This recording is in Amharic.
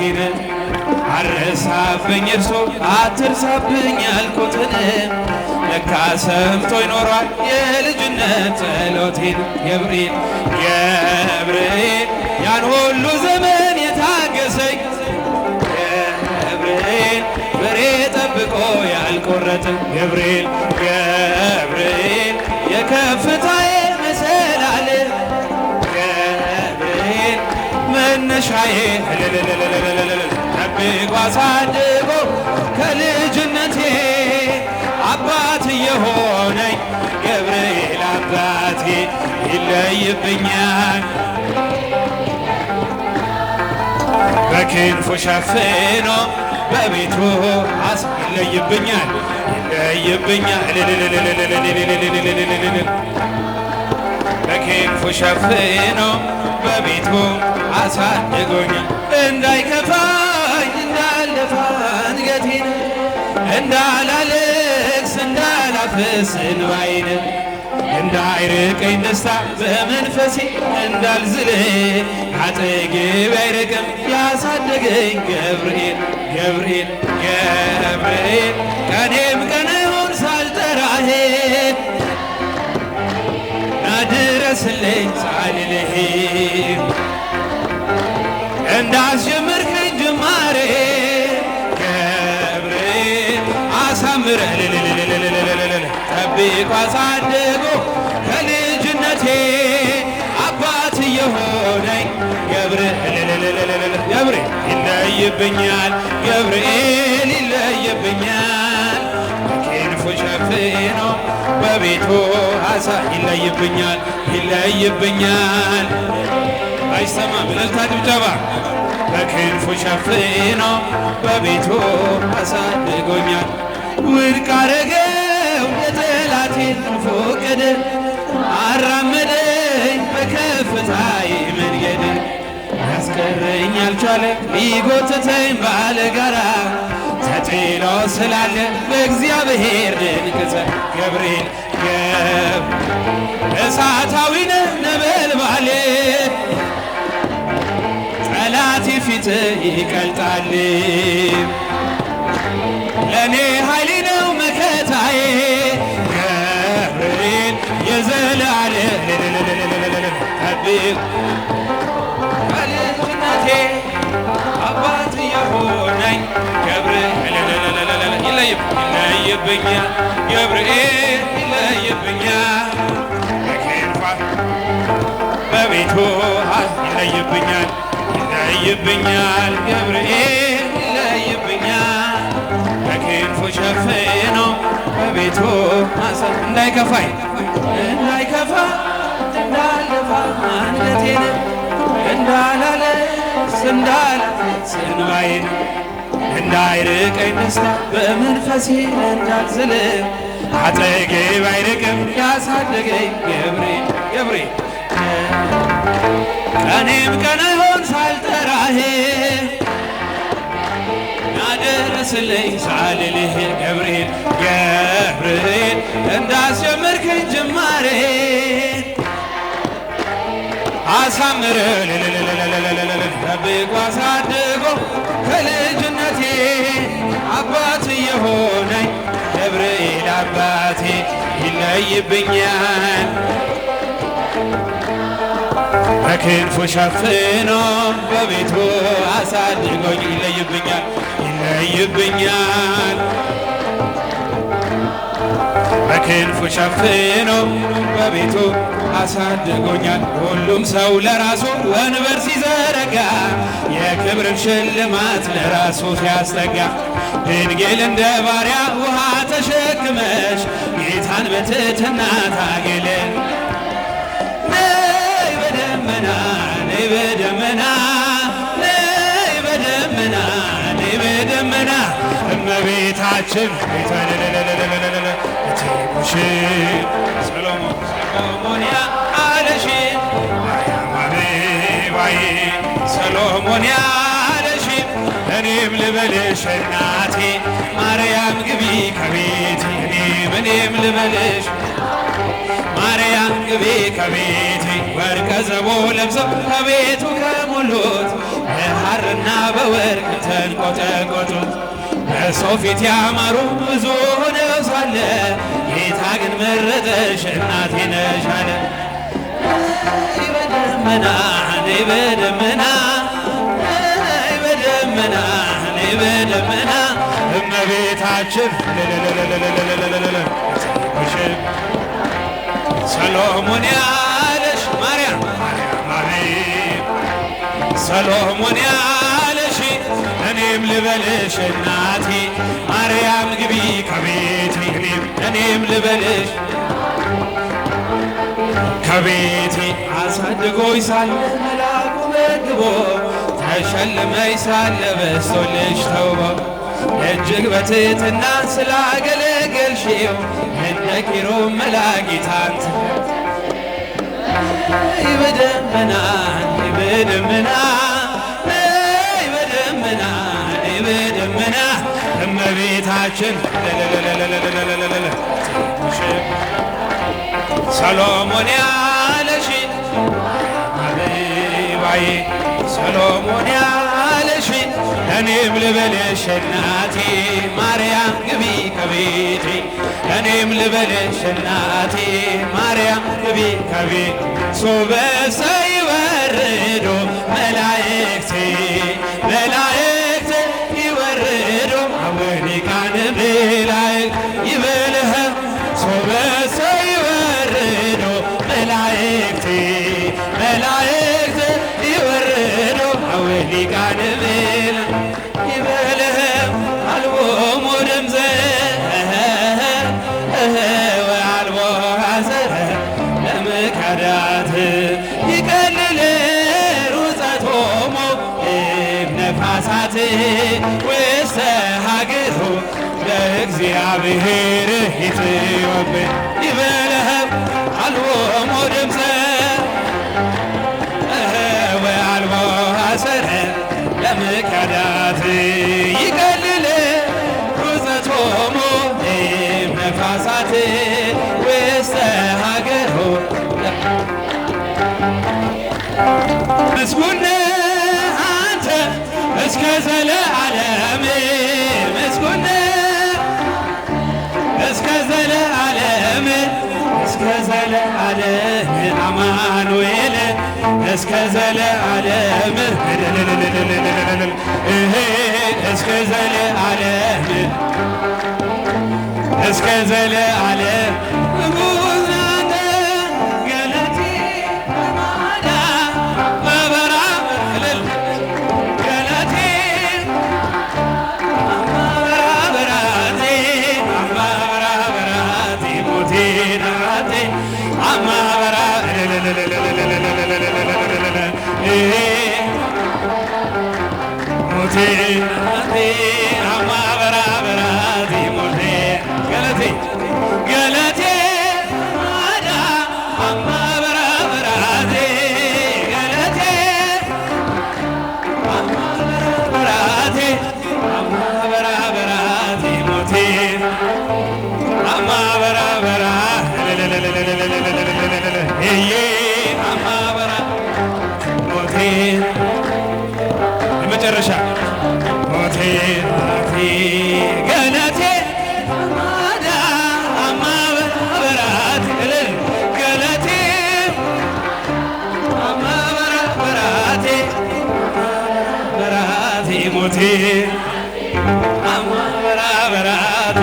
ጸሎቴን አረሳብኝ እርሶ አትርሳብኝ ያልኩትን ለካ ሰምቶ ይኖሯል የልጅነት ጸሎቴን ገብርኤል ገብርኤል ያን ሁሉ ዘመን የታገሰኝ ገብርኤል በሬ ጠብቆ ያልቆረጠ ገብርኤል ገብርኤል የከፍታዬ መሰላል ገብርኤል መነሻዬ ጠብቆ አሳድጎ ከልጅነቴ አባት የሆነኝ ገብርኤል አባቴ ይለይብኛል በክንፉ ሸፍኖ በቤቱ ይለይብኛል ይለይብኛል በክንፉ ሸፍኖ በቤቱ አሳድጎኛል እንዳይከፋኝ እንዳልደፋ አንገቴን እንዳላለቅስ እንዳላፍስ እንባዬን እንዳይርቀኝ ደስታ በመንፈሴ እንዳልዝል አጠገቤ አይርቅም ያሳደገኝ ገብርኤል ገብርኤል ገብርኤል ቀኔም ቀኑን ሳልጠራህ ናድረስልኝ ሳልልህ እንዳስጀመርከኝ ጅማሬ ገብርኤል አሳምረህ ጠብቆ አሳድጎ ከልጅነቴ አባት የሆነኝ ገብርኤል ይለይብኛል ገብርኤል ይለይብኛል በክንፉ ሸፍኖ በቤቱ ይለይብኛል ይለይብኛል አይሰማም እልልታ ጭብጨባ በክንፉ ሸፍኖ በቤቱ አሳድጎኛል ውድቅ አረገው የጠላቴን ፎቅድ አራመደኝ በከፍታዬ መንገድ ያስቀረኝ አልቻለ ሊጎትተኝ ባለጋራ ተጥሎ ስላለ በእግዚአብሔር ድንቅ ገብርኤል እሳታዊ ነህ ነበልባሌ ጠላቴ ፊት ይቀልጣል ለእኔ ኃይሌ ነው መከታዬ ገብርኤል የዘላለም ጠብቅ በልጅነቴ አባት የሆነኝ ገብርኤል ይለይብኛል ገብርኤል ይለይብኛል በክንፉ በቤቱ ይለይብኛል ይለይብኛል ገብርኤል ይለይብኛል በክንፉ ሸፍኖ በቤቱ እንዳይከፋኝ እንዳይከፋ እንዳልደፋ አንገቴን እንዳላለቅስ እንዳላፍስ እንባዬን እንዳይርቀኝ ደስታ በመንፈሴ እንዳልዝል አጠገቤ አይርቅም ያሳደገኝ ገብርኤል ገብርኤል ቀኔም ቀን አይሆን ሳልጠራህ ናደረስልኝ ሳልልህ ገብርኤል ገብርኤል እንዳስጀመርከኝ ጅማሬ አሳምረህ ጠብቆ አሳድጎ ከልጅነቴ አባት የሆነኝ ገብርኤል አባቴ ይለይብኛል በክንፉ ሸፍኖ በቤቱ አሳድጎኝ ይለይብኛል ይለይብኛል በክንፉ ሸፍኖ በቤቱ አሳድጎኛል ሁሉም ሰው ለራሱ ወንበር ሲዘረጋ የክብርን ሽልማት ለራሱ ሲያስጠጋ ድንግል እንደ ባሪያ ውሃ ተሸክመሽ ጌታን በትሕትና ታገለን ነይ በደመና ነይ በደመና ነይ በደመና ነይ በደመና እመቤታችን እቴሙሽ ሰሎሞን ያለሽ አያማቤባዬ ሰሎሞን ያለሽ እኔም ልበልሽ እናቴ ማርያም ግቢ ከቤቴ እኔም ልበልሽ ማርያም ግቢ ከቤቴ ወርቀ ዘቦ ለብሰው ከቤቱ ከሞሉት በሐርና በወርቅ ተንቆጠቆጡት። በሰው ፊት ያማሩ ብዙ ሆነው ሳለ ጌታ ግን መረጠሽ እናቴ ነሽ አለ። በደመና ነይ በደመና ነይ በደመና ነይ በደመና እመቤታችን ሰሎሞን ያለሽ ማርያም ሰሎሞን ያለሽ እኔም ልበልሽ እናቴ ማርያም ግቢ ከቤቴ እኔም ልበልሽ ከቤቴ አሳድጎኝ ሳለ መልአኩ መግቦ ተሸልመኝ ሳለ በስቶልሽ ተውቦ እጅግ በትሕትና ስላገለገልሽው እንደ ኪሩብ መላእክት በደመና በደመና በደመና በደመና እመቤታችን ሰሎሞን ያለሽ አበባዬ ሰሎሞን ያለሽ እኔም ልበልሽ እናቴ ማርያም ግቢ ከቤቴ እኔም ልበልሽ እናቴ ማርያም ግቢ ከቤቴ ሶበ ይወርዱ መላእክት መላእክት ይወርዱ አወሊቃነ መላእክት ይበልህ ሶበ ይወርዱ መላእክት መላእክት ይወርዱ አወሊቃነ ይበልህ አልቦሙ ድምፀ ወአልቦ ሐሰረ ለመካዳት ይቀልል ሩፀቶሙ እምነፋሳት ውስተ ሀገሩ ለእግዚአብሔር ይትወብ ይበልህ አልቦሙ ድምፀ ወአልቦ ሐሰረ ለመካዳት ይቀልል ሩፀቶሙ እምነፋሳት ውስተ ሀገሩ ምስጉን ነህ አንተ እስከ ዘለዓለም ምስጉን ነህ እስከ ዘለዓለም እስከ ዘለዓለም አማኑኤል እስከ ዘለዓለም እስከ ዘለዓለም እስከ ዘለዓለም የመጨረሻ ሞቴ ገለቴ አማዳ አማበራት ገለቴ አማበራቴ በራቴ ሞቴ አማበራቴ